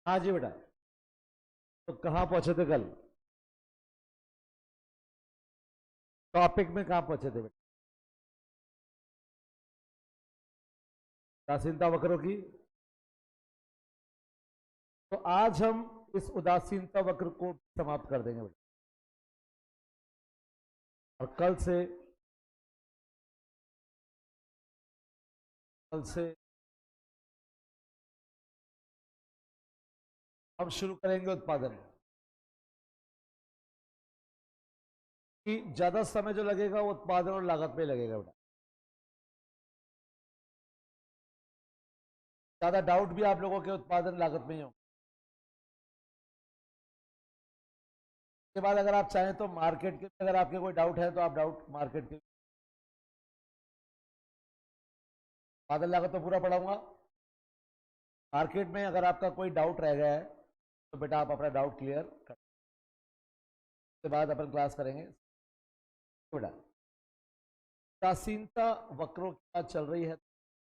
हाँ जी बेटा। तो कहाँ पहुंचे थे कल? टॉपिक में कहाँ पहुंचे थे बेटा? उदासीनता वक्रों की। तो आज हम इस उदासीनता वक्र को समाप्त कर देंगे बेटा। और कल से हम शुरू करेंगे उत्पादन कि ज्यादा समय जो लगेगा वो उत्पादन और लागत पे लगेगा बेटा। ज्यादा डाउट भी आप लोगों के उत्पादन लागत में ही हो। उसके बाद अगर आप चाहें तो मार्केट के, अगर आपके कोई डाउट है तो आप डाउट मार्केट के उत्पादन लागत तो पूरा पढ़ाऊंगा। मार्केट में अगर आपका कोई डाउट रह गया है तो बेटा आप अपना डाउट क्लियर कर, उसके बाद अपन क्लास करेंगे बेटा। उदासीनता वक्रों की बात चल रही है।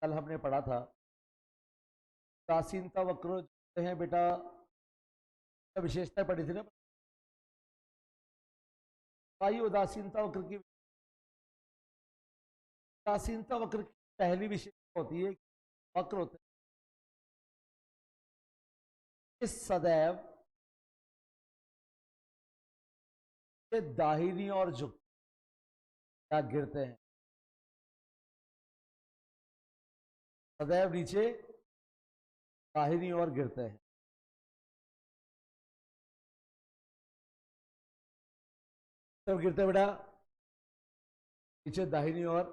कल हमने पढ़ा था उदासीनता वक्र जो है बेटा, विशेषता पढ़ी थी ना। आइए उदासीनता वक्र की। उदासीनता वक्र की पहली विशेषता होती है, वक्र होते हैं सदैव दाहिनी और झुक या गिरते हैं, सदैव नीचे दाहिनी ओर गिरते हैं। तब गिरते बेटा नीचे दाहिनी ओर।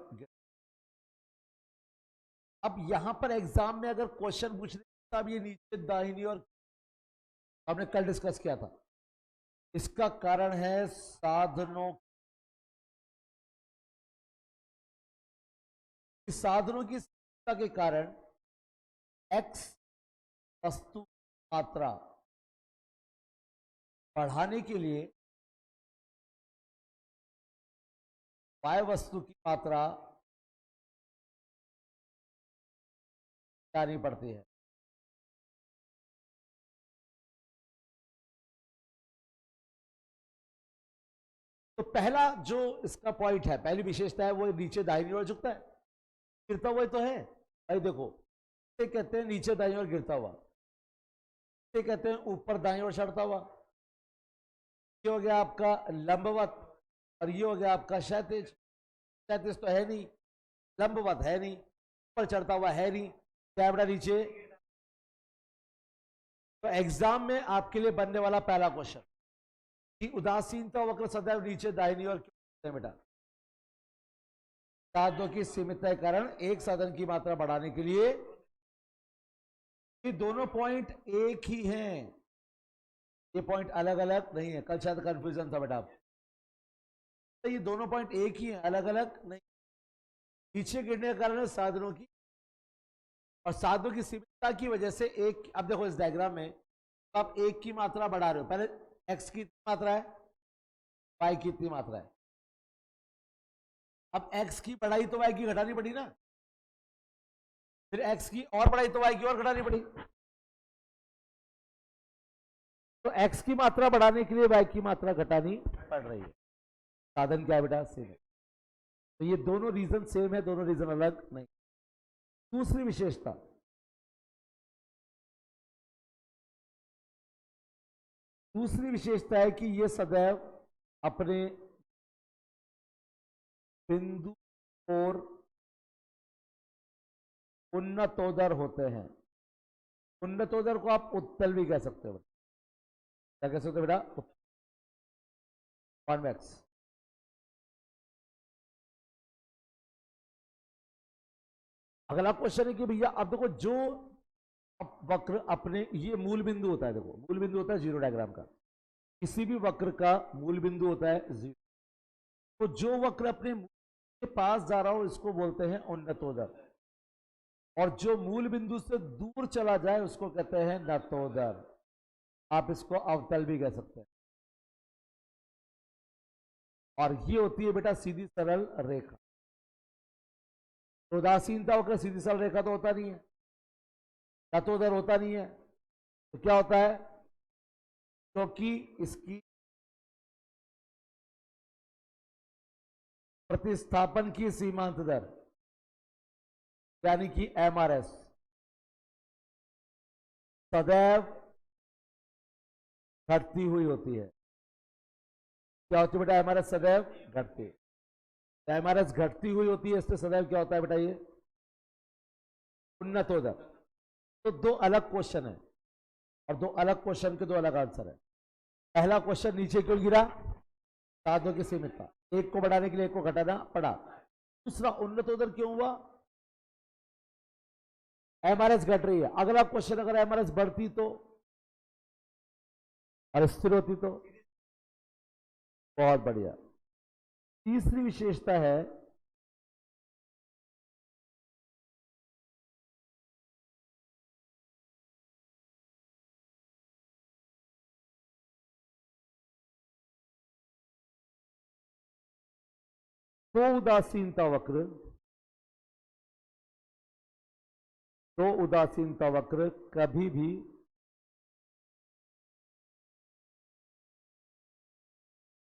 अब यहां पर एग्जाम में अगर क्वेश्चन पूछ रहे तब ये नीचे दाहिनी ओर, हमने कल डिस्कस किया था। इसका कारण है साधनों की स्थिरता के कारण एक्स वस्तु मात्रा बढ़ाने के लिए वाय वस्तु की मात्रा जानी पड़ती है। तो पहला जो इसका पॉइंट है, पहली विशेषता है, वो नीचे दाहिनी ओर झुकता है, गिरता हुआ तो है भाई। देखो ये कहते हैं नीचे दाईं ओर गिरता हुआ, ये कहते हैं ऊपर दाईं ओर चढ़ता हुआ। ये हो गया आपका लंबवत और ये हो गया आपका क्षैतिज। क्षैतिज तो है नहीं, लंबवत है नहीं, ऊपर चढ़ता हुआ है नहीं, कैमरा नीचे। तो एग्जाम में आपके लिए बनने वाला पहला क्वेश्चन कि उदासीनता वक्र सदैव नीचे दाहिनी ओर क्यों बेटा? साधनों की सीमितता के कारण एक साधन की मात्रा बढ़ाने के लिए, ये दोनों पॉइंट एक ही हैं, ये पॉइंट अलग अलग नहीं है। कल शायद कंफ्यूजन था बेटा आप, तो ये दोनों पॉइंट एक ही हैं, अलग अलग नहीं। पीछे गिरने के कारण है साधनों की, और साधनों की सीमितता की वजह से एक, अब देखो इस डायग्राम में तो आप एक की मात्रा बढ़ा रहे हो। पहले एक्स की मात्रा है, वाई की इतनी मात्रा है। अब एक्स की बढ़ाई तो वाई की घटानी पड़ी ना, फिर एक्स की और बढ़ाई तो वाई की और घटानी पड़ी। तो एक्स की मात्रा बढ़ाने के लिए वाई की मात्रा घटानी पड़ रही है। साधन क्या है बेटा? सेम है। तो ये दोनों रीजन सेम है, दोनों रीजन अलग नहीं। दूसरी विशेषता, दूसरी विशेषता है कि ये सदैव अपने बिंदु और उन्नतोदर होते हैं। उन्नतोदर को आप उत्तल भी कह सकते हो। क्या कह सकते हो बेटा? कॉन्वेक्स। अगला क्वेश्चन है कि भैया अब देखो जो वक्र अपने, ये मूल बिंदु होता है, देखो मूल बिंदु होता है जीरो डायग्राम का, किसी भी वक्र का मूल बिंदु होता है जीरो। तो जो वक्र अपने मूल के पास जा रहा हो इसको बोलते हैं उन्नतोदर, और जो मूल बिंदु से दूर चला जाए उसको कहते हैं नतोदर। आप इसको अवतल भी कह सकते हैं। और ये होती है बेटा सीधी सरल रेखा। उदासीनता होकर सीधी सरल रेखा तो होता नहीं है, नतोदर होता नहीं है। तो क्या होता है, क्योंकि इसकी प्रतिस्थापन की सीमांत दर यानी कि एमआरएस सदैव घटती हुई होती है। क्या होती है बेटा, एमआरएस सदैव घटती है। एमआरएस घटती हुई होती है, इससे सदैव क्या होता है बेटा, ये उन्नतोदक। तो दो अलग क्वेश्चन है और दो अलग क्वेश्चन के दो अलग आंसर है। पहला क्वेश्चन नीचे क्यों गिरा, साधनों की सीमितता, एक को बढ़ाने के लिए एक को घटाना पड़ा। दूसरा, उन्नतोदर क्यों हुआ, एमआरएस घट रही है। अगला क्वेश्चन, अगर एमआरएस बढ़ती तो और स्थिर होती तो। बहुत बढ़िया। तीसरी विशेषता है दो उदासीनता वक्र, दो उदासीनता वक्र कभी भी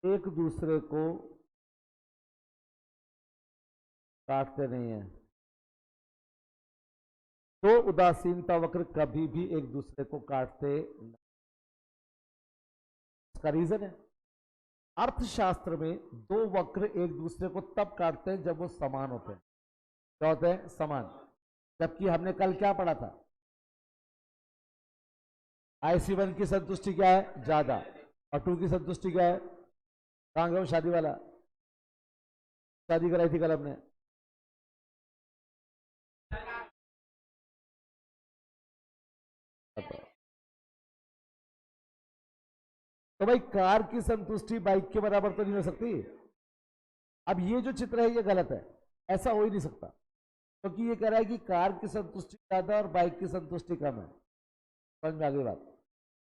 एक दूसरे को काटते नहीं है। दो उदासीनता वक्र कभी भी एक दूसरे को काटते नहीं। इसका रीजन है, अर्थशास्त्र में दो वक्र एक दूसरे को तब काटते हैं जब वो समान होते हैं। क्या होते हैं, समान। जबकि हमने कल क्या पढ़ा था, IC1 की संतुष्टि क्या है, ज्यादा, और 2 की संतुष्टि क्या है, कहां गया वो शादी वाला, शादी कराई थी कल हमने। तो भाई कार की संतुष्टि बाइक के बराबर तो नहीं हो सकती। अब ये जो चित्र है ये गलत है, ऐसा हो ही नहीं सकता, क्योंकि ये कह रहा है कि कार की संतुष्टि ज्यादा और बाइक की संतुष्टि कम है। समझ में आ गई बात।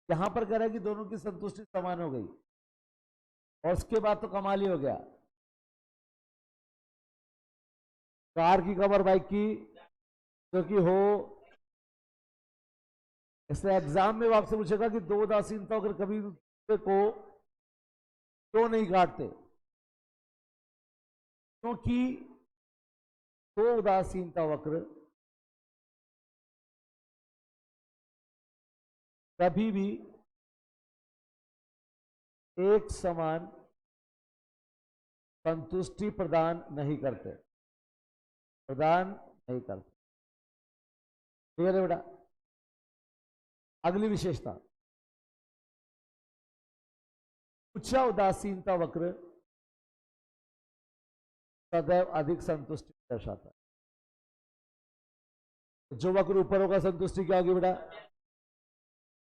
यहां पर कह रहा है कि दोनों की संतुष्टि समान हो गई, और उसके बाद तो कमाल ही हो गया, कार की कम और बाइक की क्योंकि हो। इसलिए एग्जाम में वो आपसे पूछेगा कि दो उदासीनता अगर कभी दूसरे को क्यों नहीं काटते, क्योंकि दो उदासीनता वक्र कभी भी एक समान संतुष्टि प्रदान नहीं करते, प्रदान नहीं करते। ठीक है बेटा। अगली विशेषता, उच्च उदासीनता वक्र सदैव अधिक संतुष्टि दर्शाता है। जो वक्र ऊपर होगा संतुष्टि क्या होगी बेटा,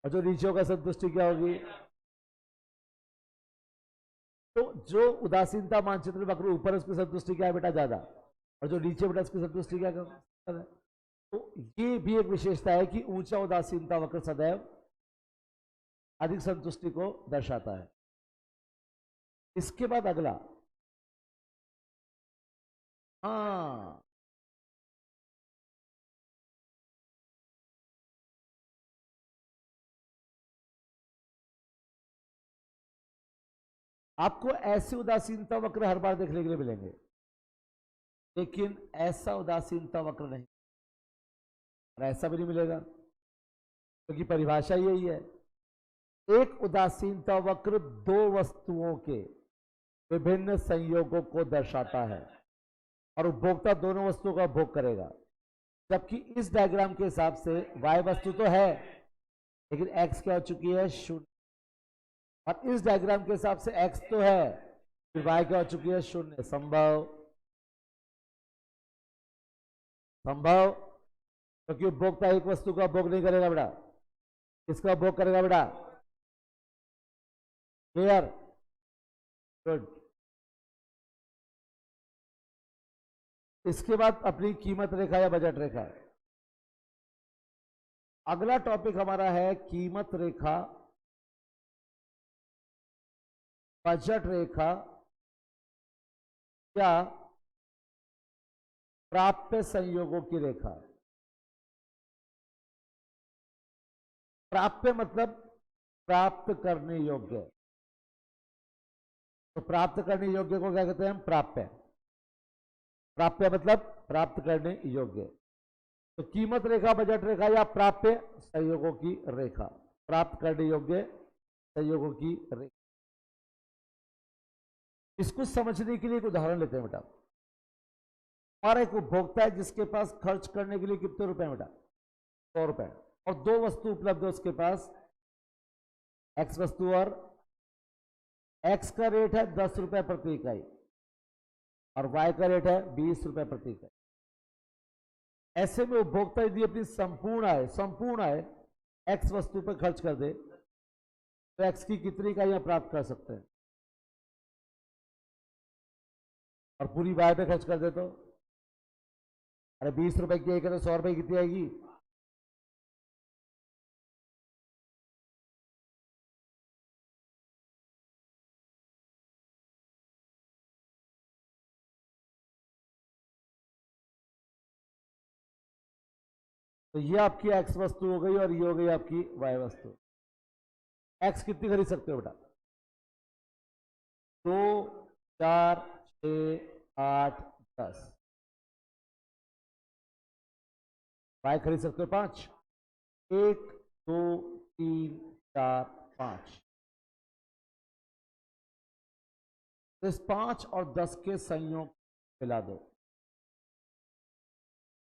और जो नीचे होगा संतुष्टि क्या होगी। तो जो उदासीनता मानचित्र वक्र ऊपर, उसकी संतुष्टि क्या है बेटा, ज्यादा, और जो नीचे बेटा उसकी संतुष्टि क्या है। तो ये भी एक विशेषता है कि ऊंचा उदासीनता वक्र सदैव अधिक संतुष्टि को दर्शाता है। इसके बाद अगला, हाँ, आपको ऐसे उदासीनता वक्र हर बार देखने के लिए मिलेंगे, लेकिन ऐसा उदासीनता वक्र नहीं, और ऐसा भी नहीं मिलेगा, क्योंकि परिभाषा यही है। एक उदासीनता वक्र दो वस्तुओं के विभिन्न संयोगों को दर्शाता है, और उपभोक्ता दोनों वस्तुओं का उपभोग करेगा। जबकि इस डायग्राम के हिसाब से y वस्तु तो है, लेकिन x क्या हो चुकी है, शून्य। और इस डायग्राम के हिसाब से x तो है, फिर y क्या हो चुकी है, शून्य। संभव, संभव, क्योंकि उपभोक्ता एक वस्तु का उपभोग नहीं करेगा बेटा, किसका उपभोग करेगा बेटा, क्लियर, गुड। इसके बाद अपनी कीमत रेखा या बजट रेखा। अगला टॉपिक हमारा है कीमत रेखा, बजट रेखा या प्राप्य संयोगों की रेखा। प्राप्य मतलब प्राप्त करने योग्य। तो प्राप्त करने योग्य को क्या कहते हैं हम? प्राप्य। प्राप्य मतलब प्राप्त करने योग्य। तो कीमत रेखा, बजट रेखा या प्राप्य संयोगों की रेखा, प्राप्त करने योग्य संयोगों की रेखा। इसको समझने के लिए एक उदाहरण लेते हैं बेटा। हमारा एक उपभोक्ता है जिसके पास खर्च करने के लिए कितने रुपए बेटा? 100 रुपए। और दो वस्तु उपलब्ध है उसके पास, एक्स वस्तु, और एक्स का रेट है 10 रुपए प्रति इकाई और वाई का रेट है 20 रुपए प्रति इकाई। ऐसे में उपभोक्ता यदि अपनी संपूर्ण आय एक्स वस्तु पर खर्च कर दे तो एक्स की कितनी इकाइयां प्राप्त कर सकते हैं? और पूरी वाई पे खर्च कर दे तो अरे 20 रुपए की आएगी तो 100 रुपए कितनी आएगी? तो ये आपकी एक्स वस्तु हो गई और ये हो गई आपकी वाई वस्तु। एक्स कितनी खरीद सकते हो बेटा? 2, 4, 6, 8, 10। वाई खरीद सकते हो 5। 1, 2, 3, 4, 5। तो इस 5 और 10 के संयोग मिला दो,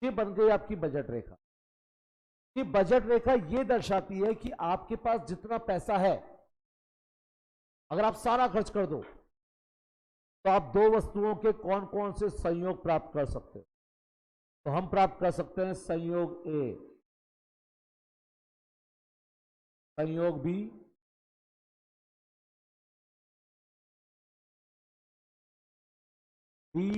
ये बन गई आपकी बजट रेखा। ये बजट रेखा ये दर्शाती है कि आपके पास जितना पैसा है, अगर आप सारा खर्च कर दो तो आप दो वस्तुओं के कौन कौन से संयोग प्राप्त कर सकते हो? तो हम प्राप्त कर सकते हैं संयोग ए, संयोग बी, बी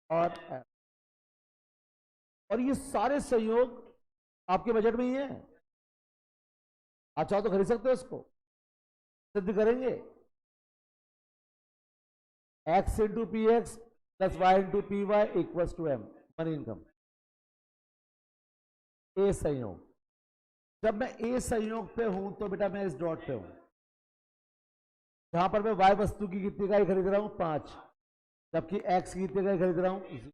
और एफ। और ये सारे संयोग आपके बजट में ही है। आप चाहो तो खरीद सकते हो, इसको सिद्ध करेंगे। X into P X plus Y into P Y equal to M, money income. ए संयोग। जब मैं ए संयोग पे हूं तो बेटा मैं इस डॉट पे हूं, जहां पर मैं वाई वस्तु की कितनी इकाई खरीद रहा हूं? 5। जबकि एक्स की कितनी इकाई खरीद रहा हूं?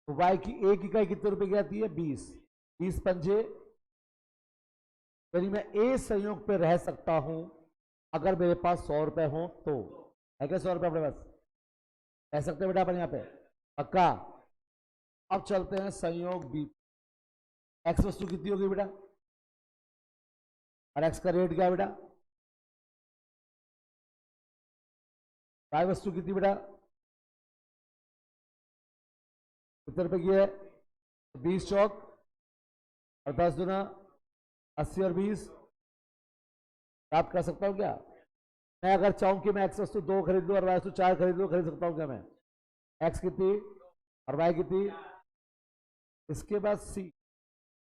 तो वाई की एक इकाई कितने रुपए की आती है? 20। 20 पंजे, यानी मैं ए संयोग पे रह सकता हूं अगर मेरे पास 100 रुपए हो तो। है क्या 100 रुपए अपने पास? रह सकते हैं बेटा अपन यहां पे, पक्का। अब चलते हैं संयोग बी। एक्स वस्तु कितनी होगी बेटा? और एक्स का रेट क्या है बेटा? वाई वस्तु कितनी बेटा? कितने रुपए की है? 20 चौक और 10 दुना 80 और 20 प्राप्त कर सकता हूं क्या? मैं अगर चाहूं कि मैं एक्स वस्तु 2 खरीद लूं और वाई वस्तु 4 खरीद लूं, खरीद सकता हूं क्या मैं? एक्स कितनी और वाई कितनी? इसके बाद सी,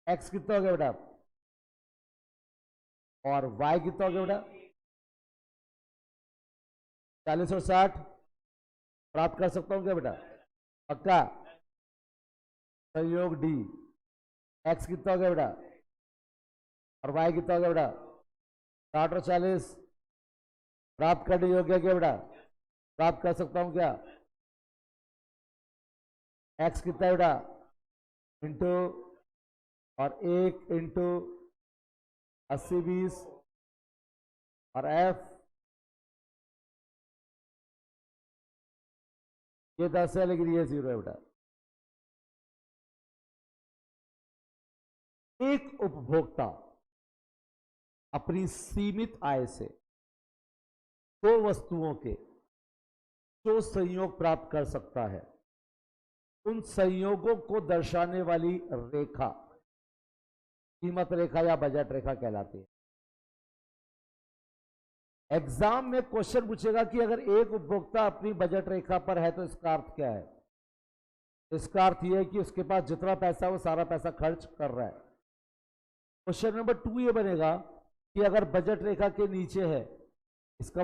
एक्स कितना हो गया बेटा और वाई कितना हो गया बेटा? 40 और 60 प्राप्त कर सकता हूं क्या बेटा? पक्का। संयोग डी, एक्स कितना हो गया बेटा और वाई कितना हो गया बेटा? 60 और 40 प्राप्त करने योग्य क्या बेटा? प्राप्त कर सकता हूं क्या? एक्स कितना है बेटा? इंटू और 1 इंटू 80 20 और एफ ये 10 है लेकिन ये 0 है बेटा। एक उपभोक्ता अपनी सीमित आय से दो वस्तुओं के जो संयोग प्राप्त कर सकता है, उन संयोगों को दर्शाने वाली रेखा कीमत रेखा या बजट रेखा कहलाती है। एग्जाम में क्वेश्चन पूछेगा कि अगर एक उपभोक्ता अपनी बजट रेखा पर है तो इसका अर्थ क्या है? इसका अर्थ यह है कि उसके पास जितना पैसा है वो सारा पैसा खर्च कर रहा है। क्वेश्चन नंबर 2 ये बनेगा कि अगर बजट रेखा के नीचे है, इसका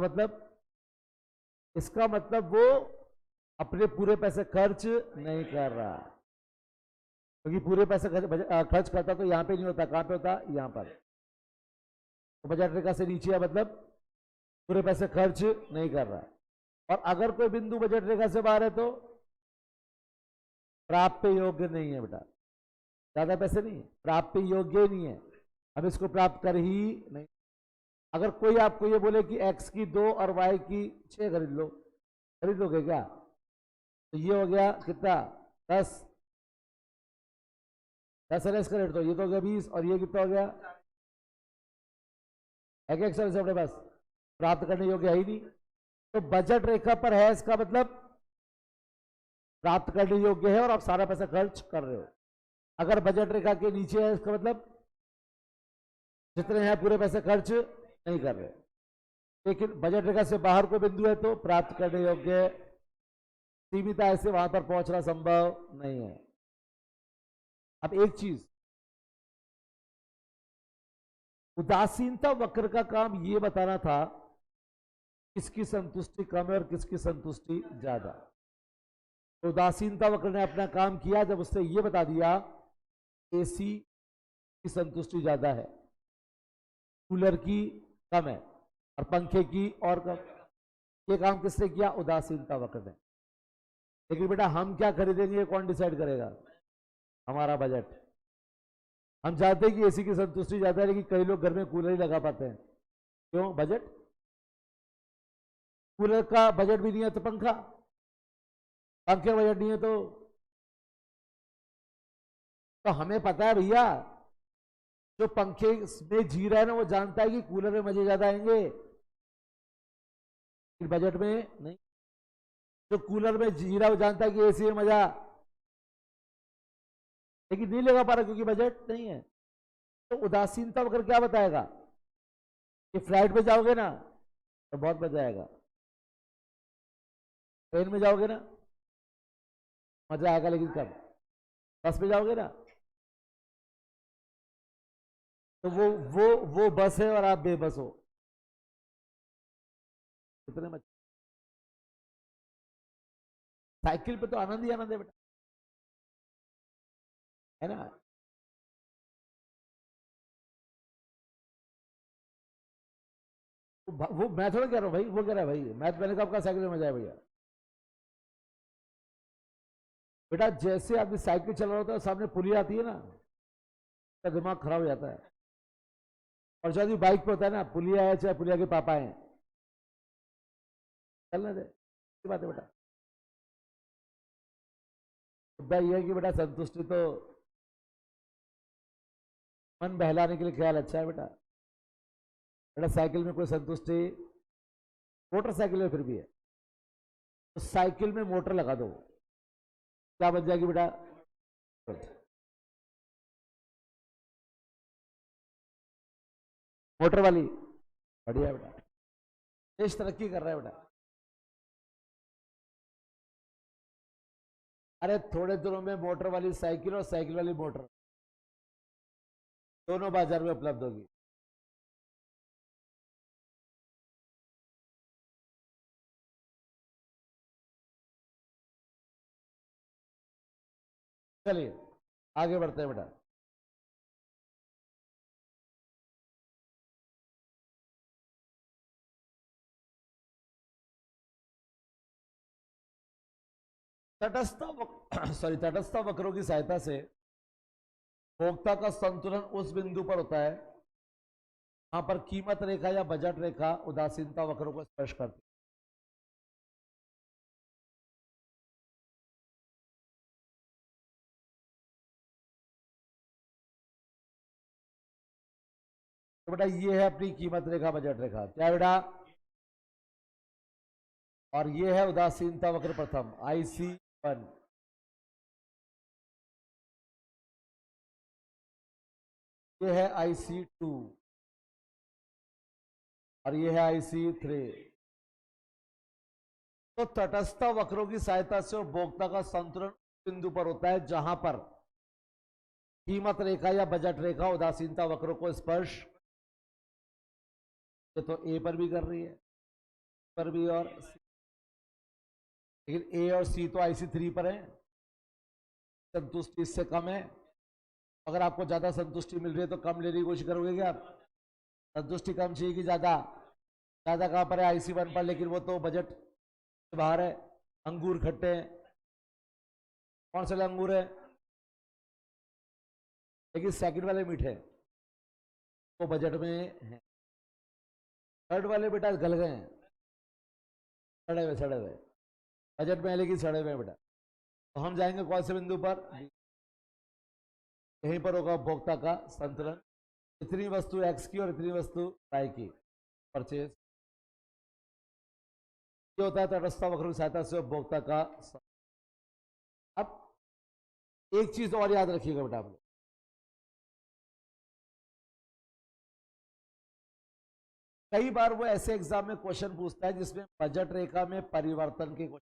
मतलब वो अपने पूरे पैसे खर्च नहीं कर रहा। क्योंकि पूरे पैसे खर्च करता तो यहाँ पे नहीं होता, कहाँ पे होता, यहाँ पर। तो बजट रेखा से नीचे है मतलब पूरे पैसे खर्च नहीं कर रहा। और अगर कोई बिंदु बजट रेखा से बाहर है तो प्राप्य योग्य नहीं है बेटा, ज्यादा पैसे नहीं, प्राप्य योग्य नहीं है, हम इसको प्राप्त कर ही नहीं। अगर कोई आपको ये बोले कि x की 2 और y की 6 खरीद लो, खरीद लोगे क्या? तो ये हो गया कितना, 10 है इसका रेट, तो ये तो हो गया 20, और ये कितना हो गया, एक एक से अपने पास प्राप्त करने योग्य है ही नहीं। तो बजट रेखा पर है इसका मतलब प्राप्त करने योग्य है और आप सारा पैसा खर्च कर रहे हो। अगर बजट रेखा के नीचे है इसका मतलब जितने हैं पूरे पैसे खर्च नहीं कर रहे। लेकिन बजट रेखा से बाहर को बिंदु है तो प्राप्त करने योग्य, सीमित आय से वहां पर पहुंचना संभव नहीं है। अब एक चीज, उदासीनता वक्र का काम ये बताना था किसकी संतुष्टि कम है और किसकी संतुष्टि ज्यादा। तो उदासीनता वक्र ने अपना काम किया जब उसने ये बता दिया एसी की संतुष्टि ज्यादा है, कूलर की कम है और पंखे की और कम। ये काम किसने किया, उदासीनता वक्र ने। लेकिन बेटा हम क्या खरीदेंगे कौन डिसाइड करेगा, हमारा बजट। हम चाहते हैं कि एसी की संतुष्टि ज्यादा है, लेकिन कई लोग घर में कूलर ही लगा पाते हैं, क्यों, बजट। कूलर का बजट भी नहीं है तो पंखे का बजट नहीं है तो हमें पता है भैया, जो पंखे में जी रहा है ना वो जानता है कि कूलर में मजे ज्यादा आएंगे, बजट में नहीं। जो कूलर में जी रहा है वो जानता है कि एसी में मजा, लेकिन नहीं लगा पा रहा क्योंकि बजट नहीं है। तो उदासीनता वक्र क्या बताएगा कि फ्लाइट में जाओगे ना तो बहुत मजा आएगा, ट्रेन में जाओगे ना मजा आएगा, लेकिन कब, बस में जाओगे ना तो वो बस है और आप बेबस हो, कितने मजा। साइकिल पे तो आनंद ही आनंद है बेटा, है ना। वो मैं थोड़ा कह रहा हूँ भाई, वो कह रहा है भाई, मैं तो मैंने कहा आपका साइकिल में मजा है भैया। बेटा जैसे आदमी साइकिल चला रहा होता है सामने पुलिया आती है ना, तो दिमाग खराब हो जाता है। और जो आदमी बाइक पे होता है ना, पुलिया है चाहे पुलिया के पापा है, चलने दे, बात है बेटा। मुद्दा ये है कि बेटा संतुष्टि तो मन बहलाने के लिए ख्याल अच्छा है बेटा। बेटा साइकिल में कोई संतुष्टि, मोटरसाइकिल में फिर भी है, तो साइकिल में मोटर लगा दो, क्या बन जाएगी बेटा, मोटर वाली, बढ़िया बेटा, देश तरक्की कर रहा है बेटा। अरे थोड़े दिनों में मोटर वाली साइकिल और साइकिल वाली मोटर दोनों बाजार में उपलब्ध होगी। चलिए आगे बढ़ते हैं बेटा। तटस्थ वक्रों की सहायता से भोक्ता का संतुलन उस बिंदु पर होता है वहां पर कीमत रेखा या बजट रेखा उदासीनता वक्रों को स्पर्श करती है। तो बेटा ये है अपनी कीमत रेखा बजट रेखा, क्या बेटा, और ये है उदासीनता वक्र प्रथम IC1, ये है IC2 और ये है IC3। तो तटस्थ वक्रों की सहायता से उपभोक्ता का संतुलन बिंदु पर होता है जहां पर कीमत रेखा या बजट रेखा उदासीनता वक्रों को स्पर्श, ये तो ए पर भी कर रही है, पर भी, और लेकिन ए और सी तो IC3 पर है, संतुष्टि इससे कम है। अगर आपको ज्यादा संतुष्टि मिल रही है तो कम लेने की कोशिश करोगे क्या आप? संतुष्टि कम चाहिए कि ज्यादा? ज्यादा कहाँ पर है? IC1 पर, लेकिन वो तो बजट से बाहर है। अंगूर खट्टे हैं, कौन से अंगूर है, लेकिन सेकंड वाले मीठे हैं, वो बजट में है। थर्ड वाले बेटा गल गए हैं, सड़े हुए बजट में है, लेकिन सड़े हुए हैं बेटा। तो हम जाएंगे कौन से बिंदु पर? यहीं पर होगा उपभोक्ता का संतुलन। इतनी वस्तु एक्स की और इतनी वस्तु वाई की परचेज। ये होता है तटस्थ वक्र की सहायता से उपभोक्ता का। अब एक चीज और याद रखिएगा बेटा आप लोग, कई बार वो ऐसे एग्जाम में क्वेश्चन पूछता है जिसमें बजट रेखा में परिवर्तन के क्वेश्चन।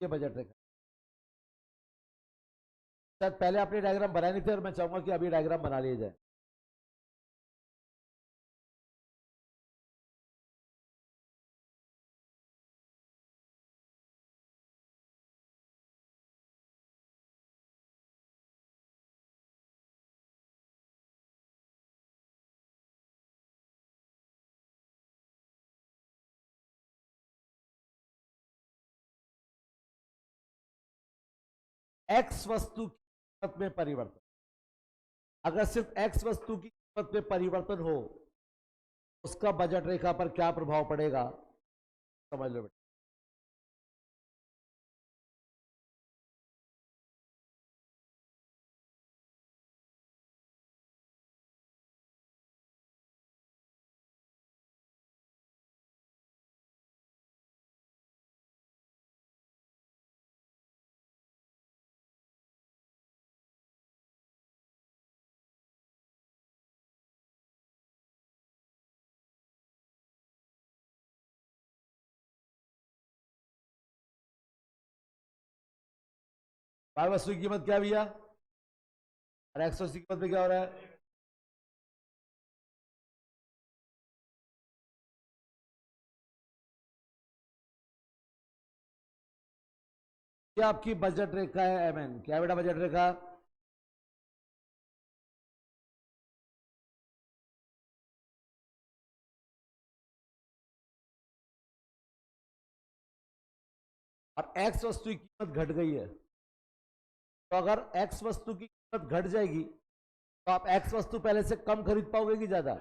ये बजट रेखा शायद पहले आपने डायग्राम बनाए नहीं थे, और मैं चाहूंगा कि अभी डायग्राम बना लिए जाए। एक्स वस्तु की कीमत में परिवर्तन, अगर सिर्फ एक्स वस्तु की कीमत में परिवर्तन हो, उसका बजट रेखा पर क्या प्रभाव पड़ेगा, समझ लो बेटा। वाई वस्तु की कीमत क्या भैया, और एक्स वस्तु की कीमत में क्या हो रहा है? ये आपकी बजट रेखा है MN, क्या बेटा बजट रेखा? और एक्स वस्तु की कीमत घट गई है, तो अगर एक्स वस्तु की कीमत घट जाएगी तो आप एक्स वस्तु पहले से कम खरीद पाओगे कि ज्यादा?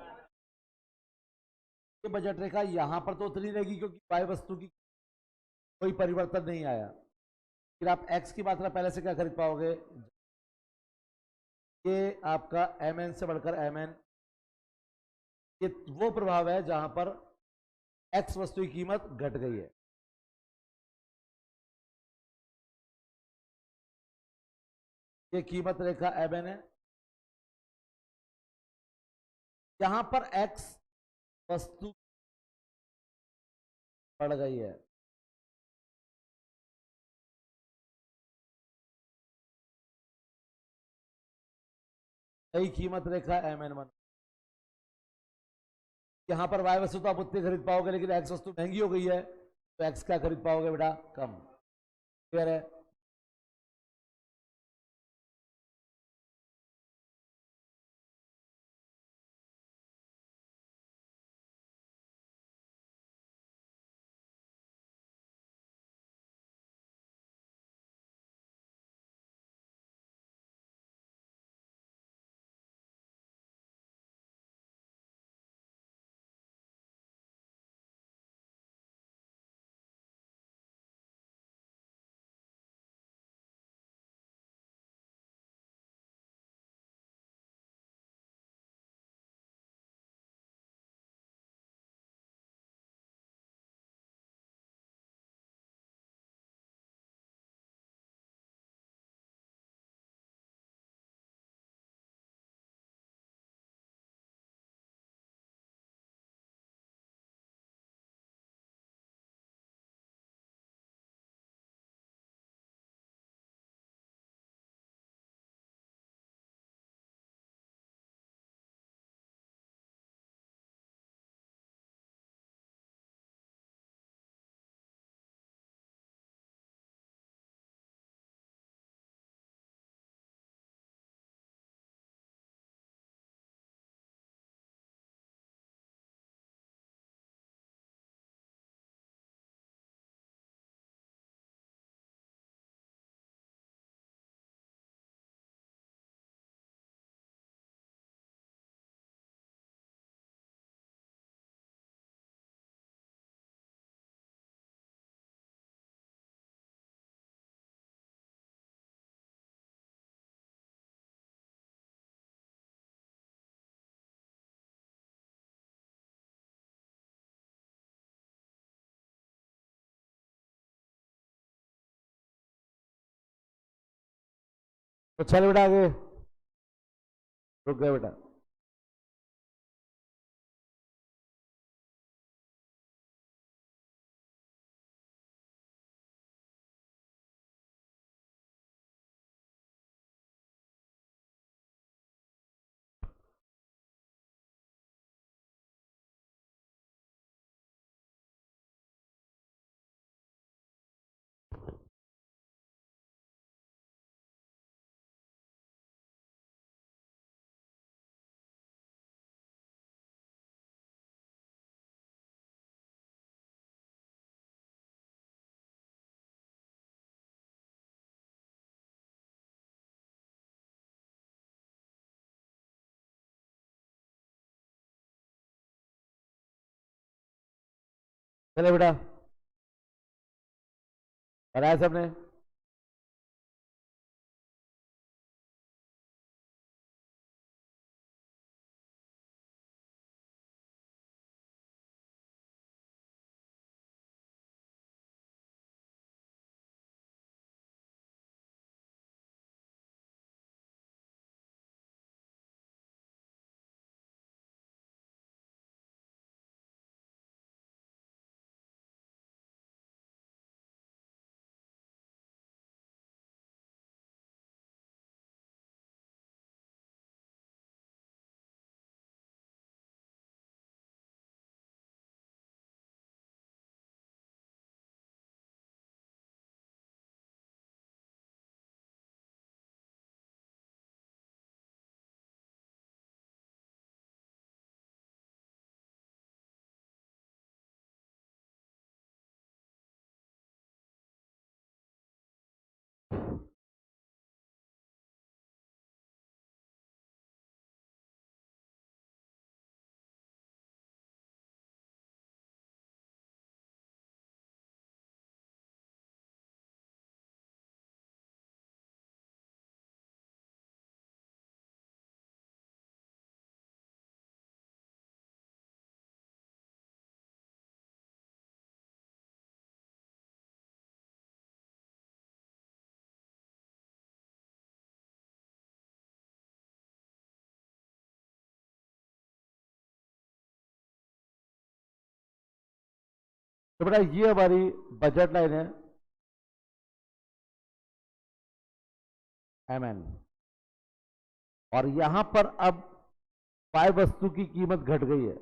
ये बजट रेखा यहां पर तो उतनी रहेगी क्योंकि वाई वस्तु की कोई परिवर्तन नहीं आया, फिर आप एक्स की मात्रा पहले से क्या खरीद पाओगे? ये आपका MN से बढ़कर MN, ये वो प्रभाव है जहां पर एक्स वस्तु की कीमत घट गई है। ये कीमत रेखा MN है, यहां पर एक्स वस्तु बढ़ गई है। नई कीमत रेखा MN1। यहां पर वाई वस्तु तो आप उतनी खरीद पाओगे, लेकिन एक्स वस्तु महंगी हो गई है, तो एक्स क्या खरीद पाओगे बेटा? कम। क्लियर है? तो चल बेटा आगे, रुक गए बेटा। चले बेटा, बनाया सबने? तो बेटा ये हमारी बजट लाइन है MN, और यहां पर अब Y वस्तु की कीमत घट गई है,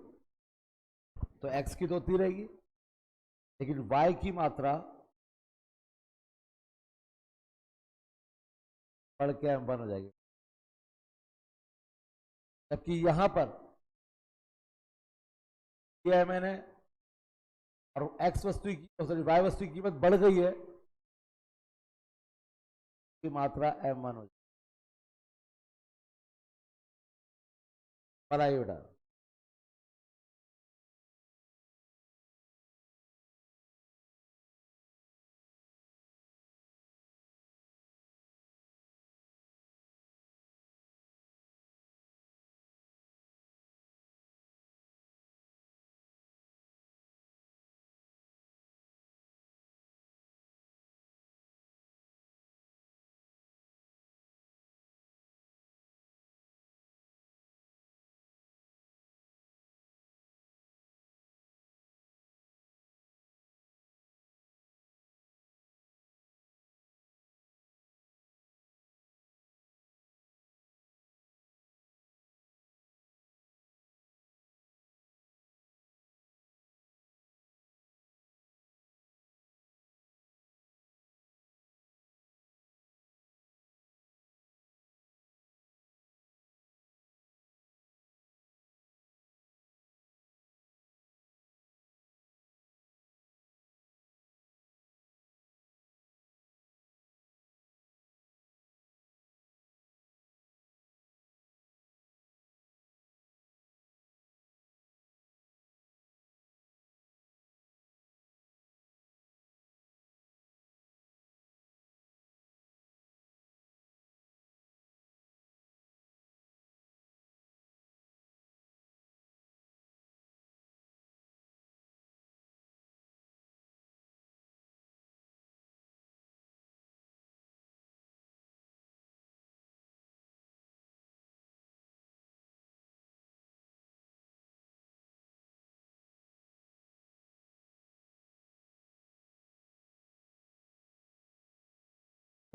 तो X की तो होती रहेगी, लेकिन Y की मात्रा बढ़ के M1 हो जाएगी। जबकि यहां पर ये MN है और X वस्तु की, सॉरी Y वस्तु की कीमत बढ़ गई है, की मात्रा M1 हो जाएगी। बनाइए बेटा।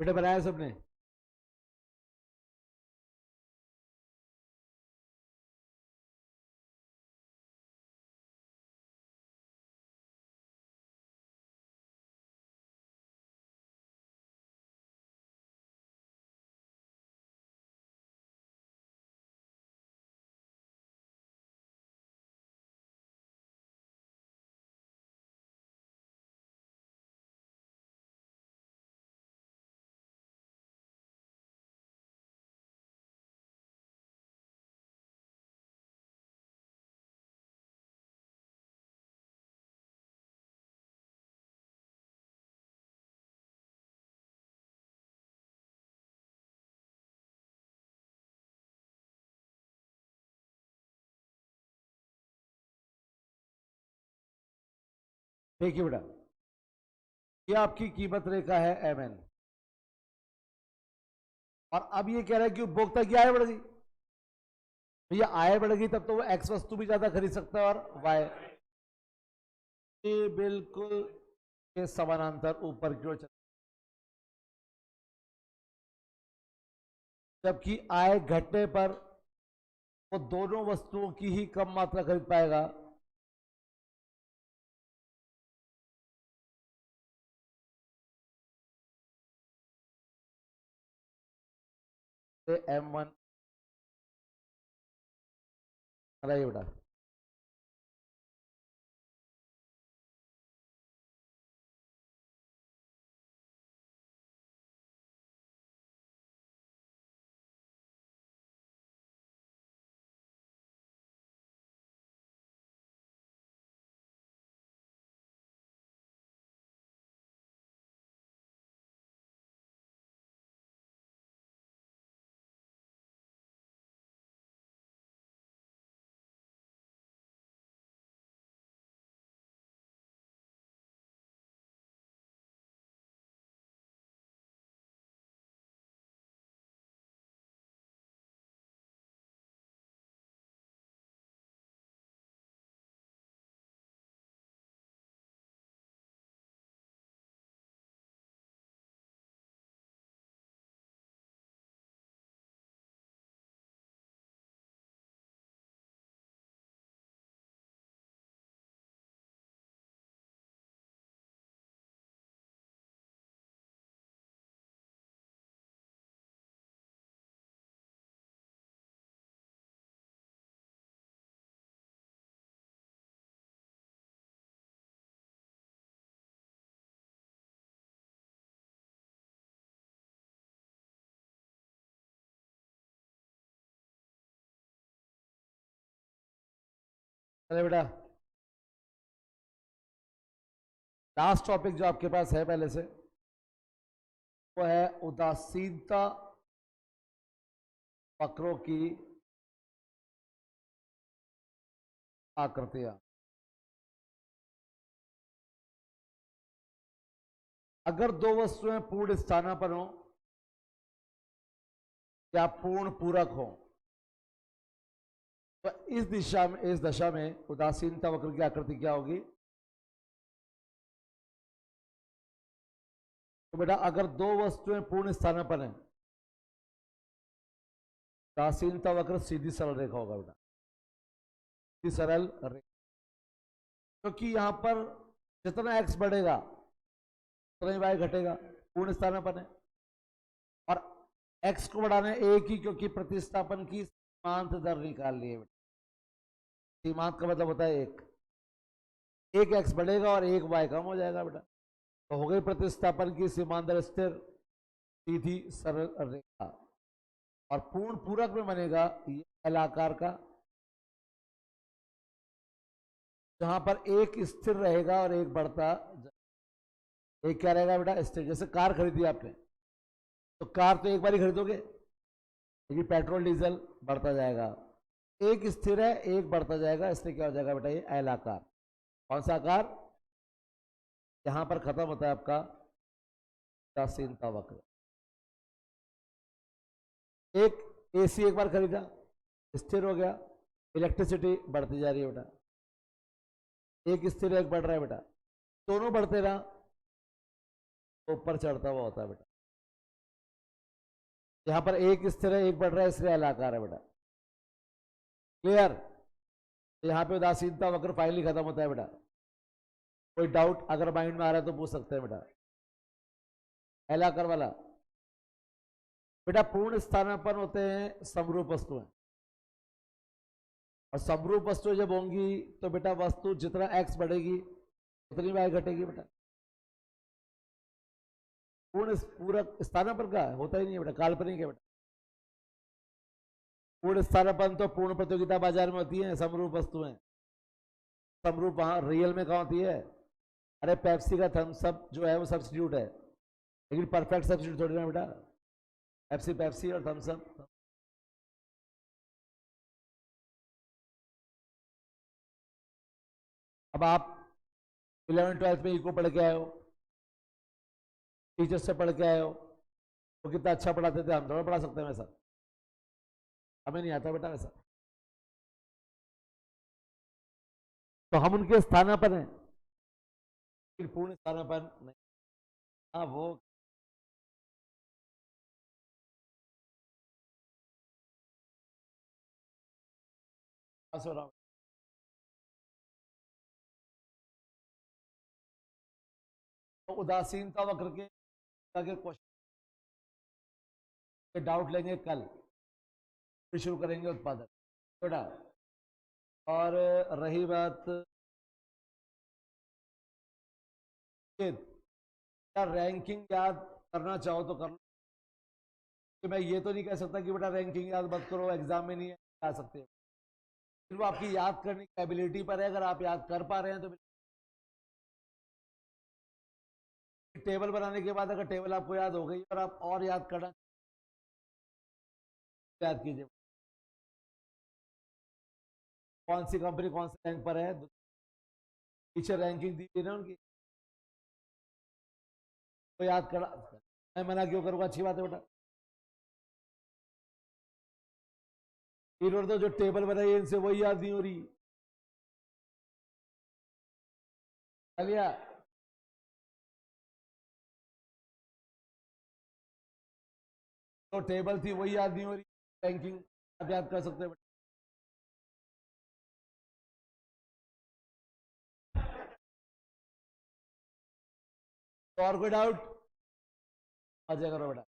बेटा बनाया सबने? देखिए बेटा, ये आपकी कीमत रेखा है MN, और अब ये कह रहा है कि उपभोक्ता की आय बढ़ गई। भैया आय बढ़ गई तब तो वो एक्स वस्तु भी ज्यादा खरीद सकता है और वाई, ये बिल्कुल के समानांतर ऊपर की ओर चल, जबकि आय घटने पर वो दोनों वस्तुओं की ही कम मात्रा खरीद पाएगा। M1 बताइए बेटा। अरे बेटा, लास्ट टॉपिक जो आपके पास है पहले से, वो है उदासीनता वक्रों की आकृतियां। अगर दो वस्तुएं पूर्ण स्थानापन्न हो या पूर्ण पूरक हो, तो इस दशा में उदासीनता वक्र की आकृति क्या होगी? तो बेटा अगर दो वस्तुएं पूर्ण स्थानापन्न है, उदासीनता वक्र सीधी सरल रेखा होगा बेटा, सीधी सरल रेखा, क्योंकि यहां पर जितना x बढ़ेगा उतना ही y घटेगा, पूर्ण स्थानापन्न है। और x को बढ़ाना एक ही, क्योंकि प्रतिस्थापन की सीमांत दर निकाल लिए बेटा। सीमांत का मतलब होता है एक x बढ़ेगा और एक y कम हो जाएगा बेटा, तो हो गई प्रतिस्थापन की सीमांत दर स्थिर, सीधी सरल रेखा। और पूर्ण पूरक में बनेगा ये एल आकार का, जहां पर एक स्थिर रहेगा और एक बढ़ता, एक क्या रहेगा बेटा? स्थिर। जैसे कार खरीदी आपने, तो कार तो एक बार ही खरीदोगे, लेकिन पेट्रोल डीजल बढ़ता जाएगा। एक स्थिर है, एक बढ़ता जाएगा, इसलिए क्या हो जाएगा बेटा? ये एल आकार। कौन सा आकार? यहां पर खत्म होता है आपका उदासीनता वक्र। एक AC एक बार खरीदा, स्थिर हो गया, इलेक्ट्रिसिटी बढ़ती जा रही है बेटा, एक स्थिर एक बढ़ रहा है बेटा, दोनों बढ़ते रहा तो ऊपर चढ़ता हुआ होता है बेटा। यहां पर एक स्थिर है, एक बढ़ रहा है, इसलिए अलाकार है बेटा। क्लियर? यहां पे उदासीनता वक्र फाइनली खत्म होता है बेटा। कोई डाउट अगर माइंड में आ रहा है तो पूछ सकते हैं बेटा। अलाकार वाला बेटा, पूर्ण स्थानापन्न होते हैं समरूप वस्तुएं, और समरूप वस्तु जब होंगी तो बेटा वस्तु जितना एक्स बढ़ेगी उतनी वाई घटेगी बेटा। पूर्ण पूरक स्थानापन्न का होता ही नहीं है बेटा, काल्पनिक है बेटा। पूर्ण स्थानापन्न तो पूर्ण प्रतियोगिता बाजार में होती है, समरूप वस्तुएं। समरूप वहां रियल में कहां होती है? अरे पेप्सी का थम्स अप जो है वो सब्स्टिट्यूट है, लेकिन परफेक्ट सब्स्टिट्यूट थोड़ी ना बेटा। पेप्सी पेप्सी और थम्स अप। अब आप 11वीं 12वीं में इको पढ़ के आए हो, टीचर से पढ़ के आए हो, वो कितना अच्छा पढ़ाते थे, हम थोड़ा पढ़ा सकते हैं वैसा। हमें नहीं आता बेटा वैसा। तो हम उनके स्थानापन्न हैं, लेकिन पूर्ण स्थानापन्न नहीं। हाँ वो तो उदासीनता वक्र के क्वेश्चन डाउट लेंगे कल, फिर शुरू करेंगे उत्पादन बेटा। और रही बात क्या रैंकिंग याद करना चाहो तो कर लो, कि मैं ये तो नहीं कह सकता कि बेटा रैंकिंग याद मत करो, एग्जाम में नहीं आ सकते। फिर वो आपकी याद करने की एबिलिटी पर है, अगर आप याद कर पा रहे हैं तो। टेबल बनाने के बाद अगर टेबल आपको याद हो गई और आप और याद करना, याद कीजिए कौन सी कंपनी कौन से रैंक पर है, पीछे रैंकिंग दी थी ना उनकी, तो याद करा। मैं मना क्यों करूंगा? अच्छी बात है बेटा। फिर तो जो टेबल बनाई है इनसे वही याद नहीं हो रही। चलिए तो टेबल थी वही याद नहीं हो रही, रैंकिंग आप याद कर सकते हैं। तो और कोई डाउट? आ जाएगा बेटा।